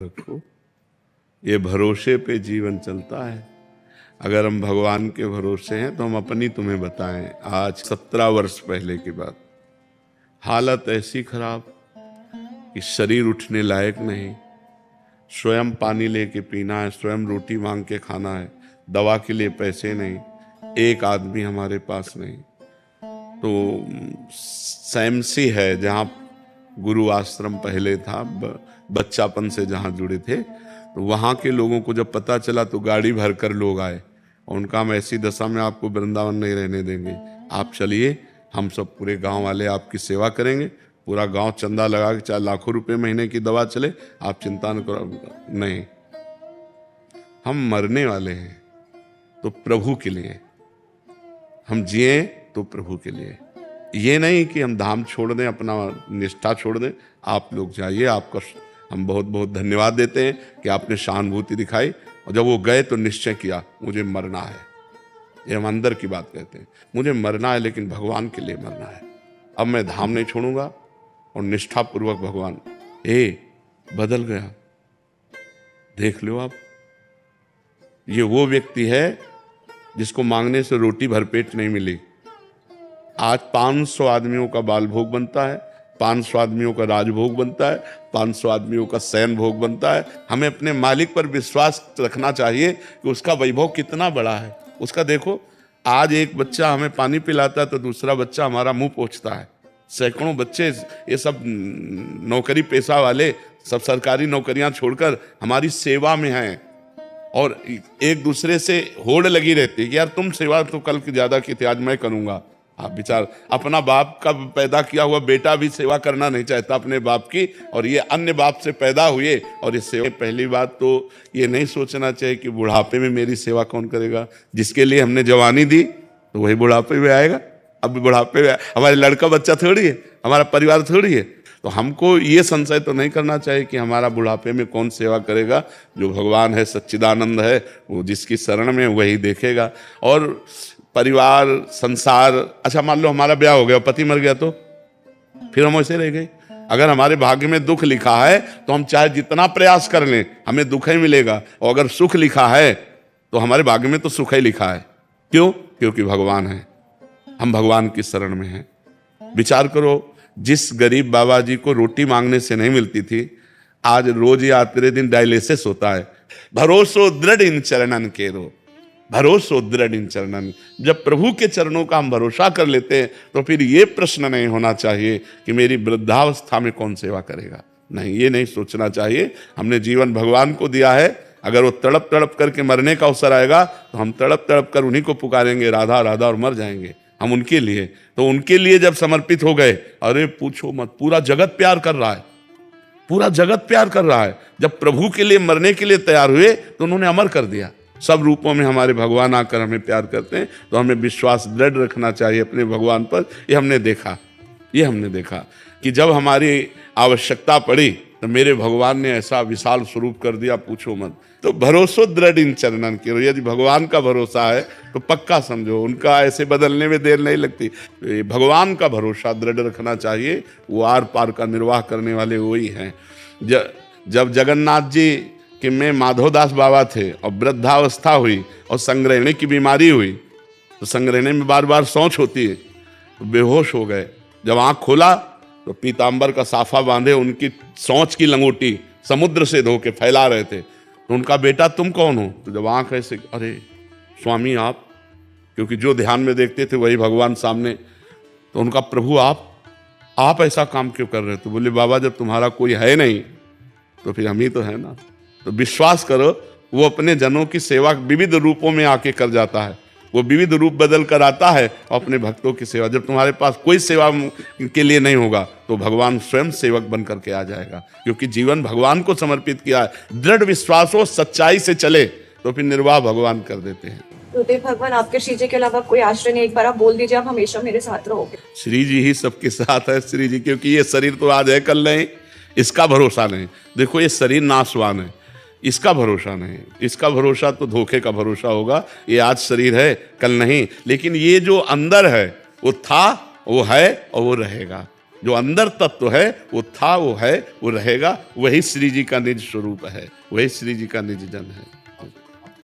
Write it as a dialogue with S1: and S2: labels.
S1: रखो। ये भरोसे पे जीवन चलता है। अगर हम भगवान के भरोसे हैं तो हम अपनी तुम्हें बताएं। आज 17 वर्ष पहले की बात, हालत ऐसी खराब कि शरीर उठने लायक नहीं, स्वयं पानी लेके पीना है, स्वयं रोटी मांग के खाना है, दवा के लिए पैसे नहीं, एक आदमी हमारे पास नहीं। तो सैमसी है जहाँ गुरु आश्रम पहले था, बच्चापन से जहाँ जुड़े थे, तो वहाँ के लोगों को जब पता चला तो गाड़ी भर कर लोग आए और उनका हम ऐसी दशा में आपको वृंदावन नहीं रहने देंगे, आप चलिए, हम सब पूरे गांव वाले आपकी सेवा करेंगे, पूरा गांव चंदा लगा के चाहे लाखों रुपए महीने की दवा चले, आप चिंता न करो। नहीं, हम मरने वाले हैं तो प्रभु के लिए, हम जिए तो प्रभु के लिए। ये नहीं कि हम धाम छोड़ दें, अपना निष्ठा छोड़ दें। आप लोग जाइए, आपका हम बहुत बहुत धन्यवाद देते हैं कि आपने सहानुभूति दिखाई, और जब वो गए तो निश्चय किया मुझे मरना है। ये हम अंदर की बात कहते हैं, मुझे मरना है लेकिन भगवान के लिए मरना है। अब मैं धाम नहीं छोड़ूंगा, और निष्ठापूर्वक भगवान बदल गया। देख लो आप, ये वो व्यक्ति है जिसको मांगने से रोटी भरपेट नहीं मिली। आज 500 आदमियों का बाल भोग बनता है, 500 आदमियों का राजभोग बनता है, 500 आदमियों का शयन भोग बनता है। हमें अपने मालिक पर विश्वास रखना चाहिए कि उसका वैभव कितना बड़ा है। उसका देखो, आज एक बच्चा हमें पानी पिलाता है तो दूसरा बच्चा हमारा मुंह पोंछता है। सैकड़ों बच्चे, ये सब नौकरी पेशा वाले, सब सरकारी नौकरियां छोड़कर हमारी सेवा में हैं, और एक दूसरे से होड़ लगी रहती है कि यार तुम सेवा तो कल की ज्यादा की थी, आज मैं करूंगा। आप विचार, अपना बाप का पैदा किया हुआ बेटा भी सेवा करना नहीं चाहता अपने बाप की, और ये अन्य बाप से पैदा हुए और ये सेवा। पहली बात तो ये नहीं सोचना चाहिए कि बुढ़ापे में मेरी सेवा कौन करेगा। जिसके लिए हमने जवानी दी तो वही बुढ़ापे में आएगा। अब बुढ़ापे में हमारे लड़का बच्चा थोड़ी है, हमारा परिवार थोड़ी है। तो हमको ये संशय तो नहीं करना चाहिए कि हमारा बुढ़ापे में कौन सेवा करेगा। जो भगवान है, सच्चिदानंद है, वो जिसकी शरण में वही देखेगा। और परिवार, संसार, अच्छा मान लो हमारा ब्याह हो गया, पति मर गया, तो फिर हम ऐसे रह गए। अगर हमारे भाग्य में दुख लिखा है तो हम चाहे जितना प्रयास कर लें हमें दुख ही मिलेगा, और अगर सुख लिखा है तो हमारे भाग्य में तो सुख ही लिखा है। क्यों? क्योंकि भगवान है, हम भगवान की शरण में हैं। विचार करो, जिस गरीब बाबा जी को रोटी मांगने से नहीं मिलती थी, आज रोज या आखिरी दिन डायलिसिस होता है। भरोसो दृढ़ इन चरणन केरो, भरोसो दृढ़ इन चरणन। जब प्रभु के चरणों का हम भरोसा कर लेते हैं तो फिर ये प्रश्न नहीं होना चाहिए कि मेरी वृद्धावस्था में कौन सेवा करेगा। नहीं, ये नहीं सोचना चाहिए। हमने जीवन भगवान को दिया है, अगर वो तड़प तड़प करके मरने का अवसर आएगा तो हम तड़प तड़प कर उन्हीं को पुकारेंगे, राधा राधा, और मर जाएंगे हम उनके लिए। तो उनके लिए जब समर्पित हो गए, अरे पूछो मत, पूरा जगत प्यार कर रहा है, पूरा जगत प्यार कर रहा है। जब प्रभु के लिए मरने के लिए तैयार हुए तो उन्होंने अमर कर दिया। सब रूपों में हमारे भगवान आकर हमें प्यार करते हैं, तो हमें विश्वास दृढ़ रखना चाहिए अपने भगवान पर। ये हमने देखा कि जब हमारी आवश्यकता पड़ी तो मेरे भगवान ने ऐसा विशाल स्वरूप कर दिया, पूछो मत। तो भरोसो दृढ़ इन चरणन की, यदि भगवान का भरोसा है तो पक्का समझो उनका ऐसे बदलने में देर नहीं लगती। भगवान का भरोसा दृढ़ रखना चाहिए, वो आर पार का निर्वाह करने वाले वही हैं। जब जगन्नाथ जी कि में माधवदास बाबा थे और वृद्धावस्था हुई और संग्रहणी की बीमारी हुई, तो संग्रहणी में बार बार सोच होती है, तो बेहोश हो गए। जब आंख खोला तो पीतांबर का साफा बांधे उनकी सोच की लंगोटी समुद्र से धो के फैला रहे थे। तो उनका बेटा तुम कौन हो? तो जब आंख ऐसे, अरे स्वामी आप, क्योंकि जो ध्यान में देखते थे वही भगवान सामने। तो उनका प्रभु आप ऐसा काम क्यों कर रहे? तो बोले बाबा जब तुम्हारा कोई है नहीं तो फिर हम ही तो है ना। तो विश्वास करो, वो अपने जनों की सेवा विविध रूपों में आके कर जाता है, वो विविध रूप बदल कर आता है अपने भक्तों की सेवा। जब तुम्हारे पास कोई सेवा के लिए नहीं होगा तो भगवान स्वयं सेवक बन करके आ जाएगा, क्योंकि जीवन भगवान को समर्पित किया है। दृढ़ विश्वास हो, सच्चाई से चले तो फिर निर्वाह भगवान कर देते हैं।
S2: तो देव भगवान आपके श्री जी के अलावा कोई आश्रय नहीं, एक बार आप बोल दीजिए आप हमेशा मेरे साथ रहोगे।
S1: श्री जी ही सबके साथ है, श्री जी, क्योंकि ये शरीर तो आज है कल नहीं, इसका भरोसा नहीं। देखो ये शरीर नाशवान है, इसका भरोसा नहीं, इसका भरोसा तो धोखे का भरोसा होगा। ये आज शरीर है कल नहीं, लेकिन ये जो अंदर है वो था, वो है और वो रहेगा। जो अंदर तत्व है वो था, वो है, वो रहेगा, वही श्री जी का निज स्वरूप है, वही श्री जी का निज जन है।